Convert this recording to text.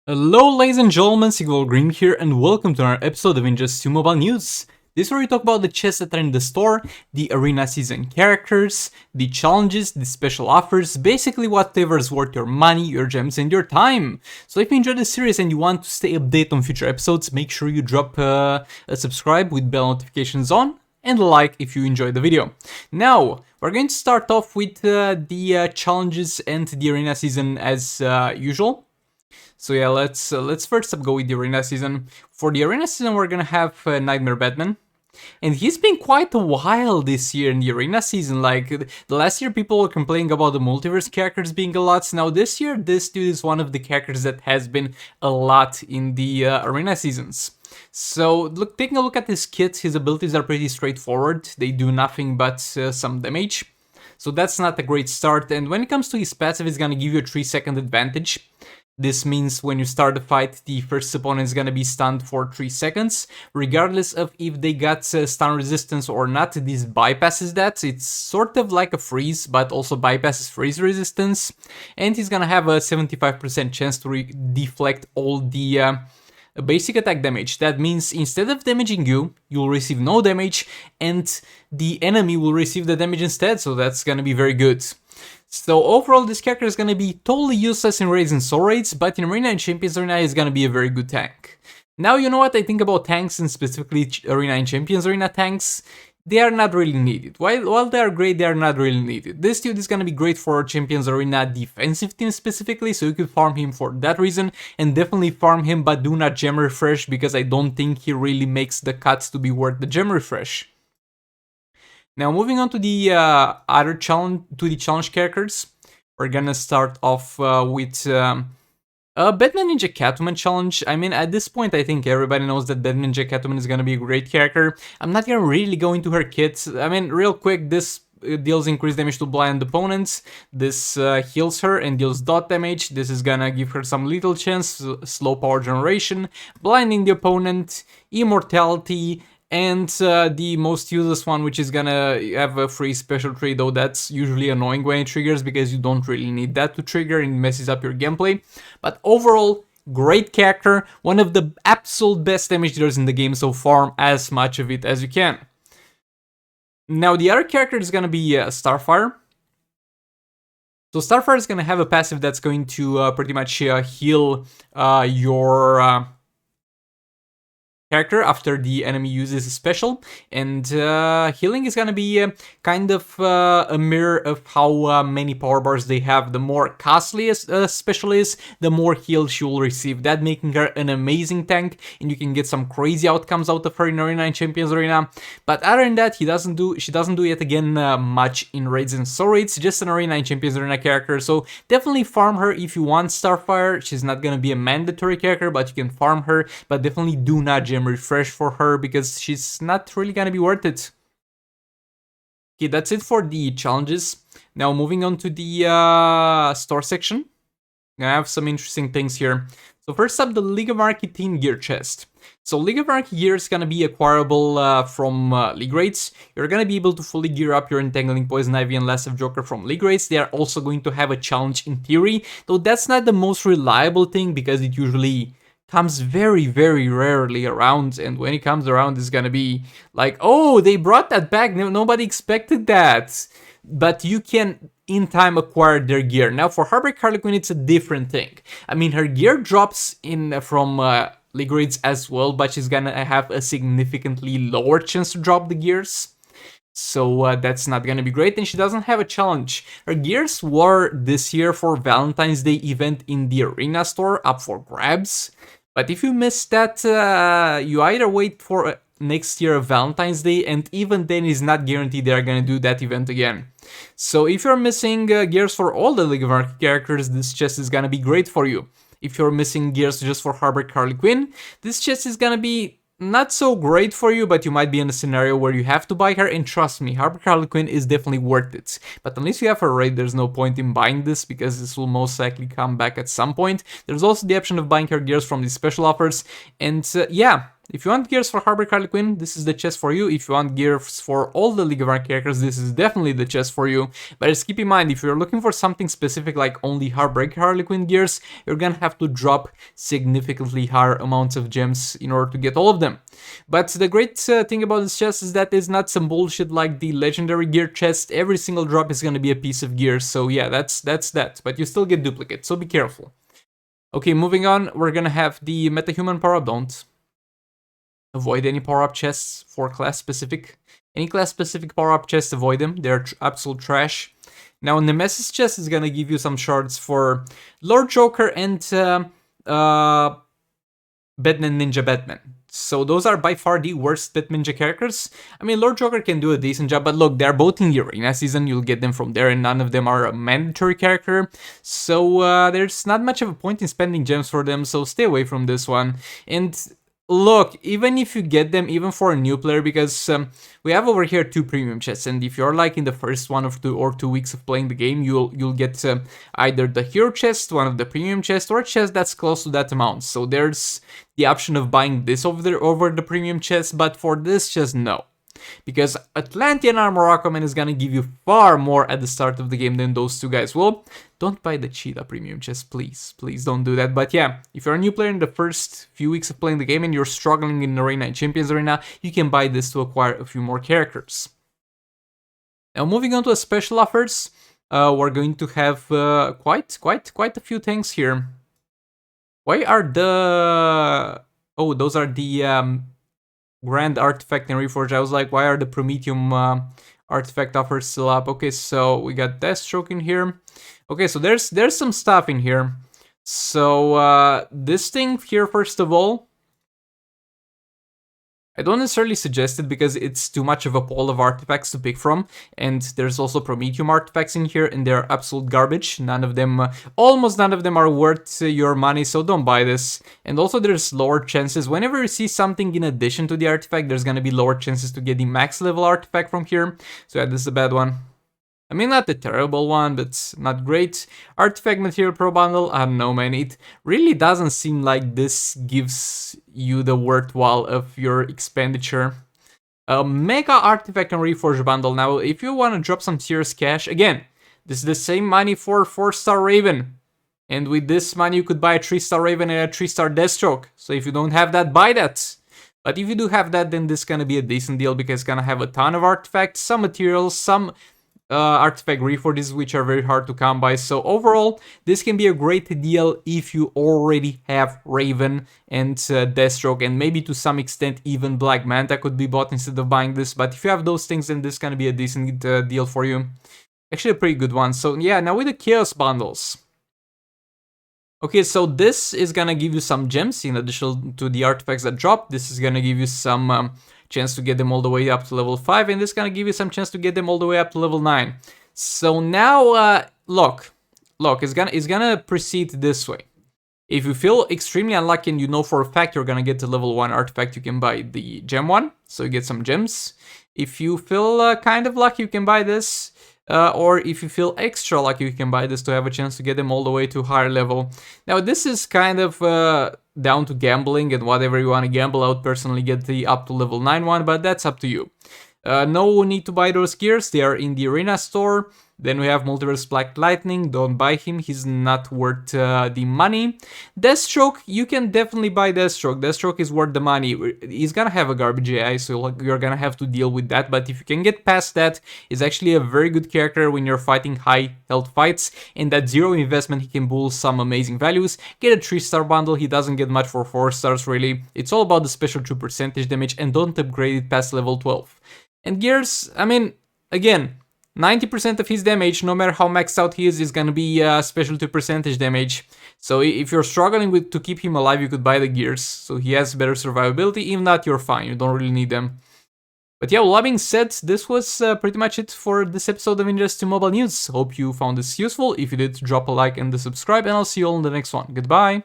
Hello ladies and gentlemen, Sigval Green here and welcome to another episode of Injustice 2 Mobile News. This is where we talk about the chests that are in the store, the arena season characters, the challenges, the special offers, basically whatever is worth your money, your gems and your time. So if you enjoyed this series and you want to stay updated on future episodes, make sure you drop a subscribe with bell notifications on and a like if you enjoyed the video. Now, we're going to start off with the challenges and the arena season as usual. So yeah, let's first up go with the arena season. For the arena season, we're gonna have Nightmare Batman. And he's been quite a while this year in the arena season. Like, the last year people were complaining about the multiverse characters being a lot. Now this year, this dude is one of the characters that has been a lot in the arena seasons. So, look, taking a look at his kit, his abilities are pretty straightforward. They do nothing but some damage. So that's not a great start. And when it comes to his passive, it's gonna give you a 3-second advantage. This means when you start the fight, the first opponent is gonna be stunned for 3 seconds. Regardless of if they got stun resistance or not, this bypasses that. It's sort of like a freeze, but also bypasses freeze resistance. And he's gonna have a 75% chance to deflect all the basic attack damage. That means instead of damaging you, you'll receive no damage, and the enemy will receive the damage instead, so that's gonna be very good. So overall, this character is gonna be totally useless in raids and soul raids, but in Arena and Champions Arena is gonna be a very good tank. Now, you know what I think about tanks, and specifically Arena and Champions Arena tanks? They are not really needed. While they are great, they are not really needed. This dude is gonna be great for Champions Arena defensive team specifically, so you could farm him for that reason, and definitely farm him, but do not gem refresh, because I don't think he really makes the cuts to be worth the gem refresh. Now, moving on to the challenge characters, we're gonna start off with Batman Ninja Catwoman challenge. I mean, at this point, I think everybody knows that Batman Ninja Catwoman is gonna be a great character. I'm not gonna really go into her kit. I mean, real quick, this deals increased damage to blind opponents. This heals her and deals dot damage. This is gonna give her some little chance, slow power generation, blinding the opponent, immortality, and the most useless one, which is gonna have a free special tree, though that's usually annoying when it triggers because you don't really need that to trigger and it messes up your gameplay. But overall, great character, one of the absolute best damage dealers in the game, so farm as much of it as you can. Now the other character is gonna be Starfire. So Starfire is gonna have a passive that's going to pretty much heal your character after the enemy uses a special, and healing is gonna be kind of a mirror of how many power bars they have. The more costly a special is, the more heal she will receive, that making her an amazing tank, and you can get some crazy outcomes out of her in Arena and Champions Arena. But other than that, she doesn't do yet again much in raids and soul raids, just an Arena and Champions Arena character, so definitely farm her if you want Starfire. She's not gonna be a mandatory character, but you can farm her, but definitely do not gem refresh for her because she's not really gonna be worth it. Okay, that's it for the challenges. Now moving on to the store section. I have some interesting things here. So first up, the League of Anarchy Team Gear chest. So League of Anarchy gear is gonna be acquirable from League Raids. You're gonna be able to fully gear up your Entangling Poison Ivy and Lasso of Joker from League Raids. They are also going to have a challenge in theory, though that's not the most reliable thing because it usually comes very, very rarely around, and when it comes around, it's gonna be like, oh, they brought that back, nobody expected that. But you can, in time, acquire their gear. Now, for Heartbreak Harley Quinn, it's a different thing. I mean, her gear drops in from League Raids as well, but she's gonna have a significantly lower chance to drop the gears. So that's not gonna be great, and she doesn't have a challenge. Her gears were this year for Valentine's Day event in the Arena store, up for grabs. But if you missed that, you either wait for next year of Valentine's Day, and even then it's not guaranteed they're gonna do that event again. So if you're missing gears for all the League of Anarchy characters, this chest is gonna be great for you. If you're missing gears just for Heartbreak Harley Quinn, this chest is gonna be not so great for you, but you might be in a scenario where you have to buy her, and trust me, Heartbreak Harley Quinn is definitely worth it. But unless you have a raid, there's no point in buying this, because this will most likely come back at some point. There's also the option of buying her gears from the special offers, and yeah, If you want gears for Heartbreak Harley Quinn, this is the chest for you. If you want gears for all the League of Iron characters, this is definitely the chest for you. But just keep in mind, if you're looking for something specific like only Heartbreak Harley Quinn gears, you're gonna have to drop significantly higher amounts of gems in order to get all of them. But the great thing about this chest is that it's not some bullshit like the legendary gear chest. Every single drop is gonna be a piece of gear, so yeah, that's that. But you still get duplicates, so be careful. Okay, moving on, we're gonna have the metahuman power-up. Don't avoid any power-up chests for class-specific. Any class-specific power-up chests, avoid them. They're absolute trash. Now, Nemesis chest is gonna give you some shards for Lord Joker and Batman Ninja Batman. So those are by far the worst Batman Ninja characters. I mean, Lord Joker can do a decent job, but look, they're both in the arena season. You'll get them from there, and none of them are a mandatory character. So there's not much of a point in spending gems for them, so stay away from this one. And look, even if you get them, even for a new player, because we have over here 2 premium chests, and if you're like in the first 1 or 2 weeks of playing the game, you'll get either the hero chest, one of the premium chests, or a chest that's close to that amount. So there's the option of buying this over the premium chest, but for this chest, no. Because Atlantean Armor Aquaman is gonna give you far more at the start of the game than those 2 guys will. Don't buy the Cheetah premium chest, please. Please don't do that. But yeah, if you're a new player in the first few weeks of playing the game and you're struggling in Arena and Champions Arena, you can buy this to acquire a few more characters. Now moving on to the special offers, we're going to have quite a few things here. Why are the... Oh, those are the... Grand Artifact and Reforge. I was like, why are the Prometheum artifact offers still up? Okay, so we got Deathstroke in here. Okay, so there's some stuff in here. So this thing here, first of all, I don't necessarily suggest it because it's too much of a pool of artifacts to pick from, and there's also Prometheum artifacts in here, and they're absolute garbage. None of them, almost none of them are worth your money, so don't buy this. And also there's lower chances, whenever you see something in addition to the artifact, there's gonna be lower chances to get the max level artifact from here. So yeah, this is a bad one. I mean, not a terrible one, but not great. Artifact Material Pro Bundle, I don't know, man. It really doesn't seem like this gives you the worthwhile of your expenditure. Mega Artifact and Reforge Bundle. Now, if you want to drop some serious cash, again, this is the same money for 4-star Raven. And with this money, you could buy a 3-star Raven and a 3-star Deathstroke. So if you don't have that, buy that. But if you do have that, then this is gonna be a decent deal because it's gonna have a ton of artifacts, some materials, some artifact reforges, which are very hard to come by. So overall, this can be a great deal if you already have Raven and Deathstroke, and maybe to some extent even Black Manta could be bought instead of buying this. But if you have those things, then this is gonna be a decent deal for you. Actually a pretty good one. So yeah, now with the Chaos bundles. Okay, so this is gonna give you some gems in addition to the artifacts that drop. This is gonna give you some chance to get them all the way up to level 5, and this is gonna give you some chance to get them all the way up to level 9. So now, look, it's gonna proceed this way. If you feel extremely unlucky and you know for a fact you're gonna get the level 1 artifact, you can buy the gem one, so you get some gems. If you feel kind of lucky, you can buy this. Or if you feel extra lucky, you can buy this to have a chance to get them all the way to higher level. Now this is kind of down to gambling and whatever you want to gamble. I would personally get the up to level 9 one, but that's up to you. No need to buy those gears, they are in the arena store. Then we have Multiverse Black Lightning, don't buy him, he's not worth the money. Deathstroke, you can definitely buy Deathstroke, Deathstroke is worth the money. He's gonna have a garbage AI, so you're gonna have to deal with that, but if you can get past that, he's actually a very good character when you're fighting high health fights, and that 0 investment he can pull some amazing values. Get a 3-star bundle, he doesn't get much for 4 stars really, it's all about the special 2% damage, and don't upgrade it past level 12. And gears, I mean, again, 90% of his damage, no matter how maxed out he is gonna be special 2% damage. So if you're struggling to keep him alive, you could buy the gears. So he has better survivability. If not, you're fine. You don't really need them. But yeah, with that being said, this was pretty much it for this episode of Injustice 2 Mobile News. Hope you found this useful. If you did, drop a like and subscribe, and I'll see you all in the next one. Goodbye!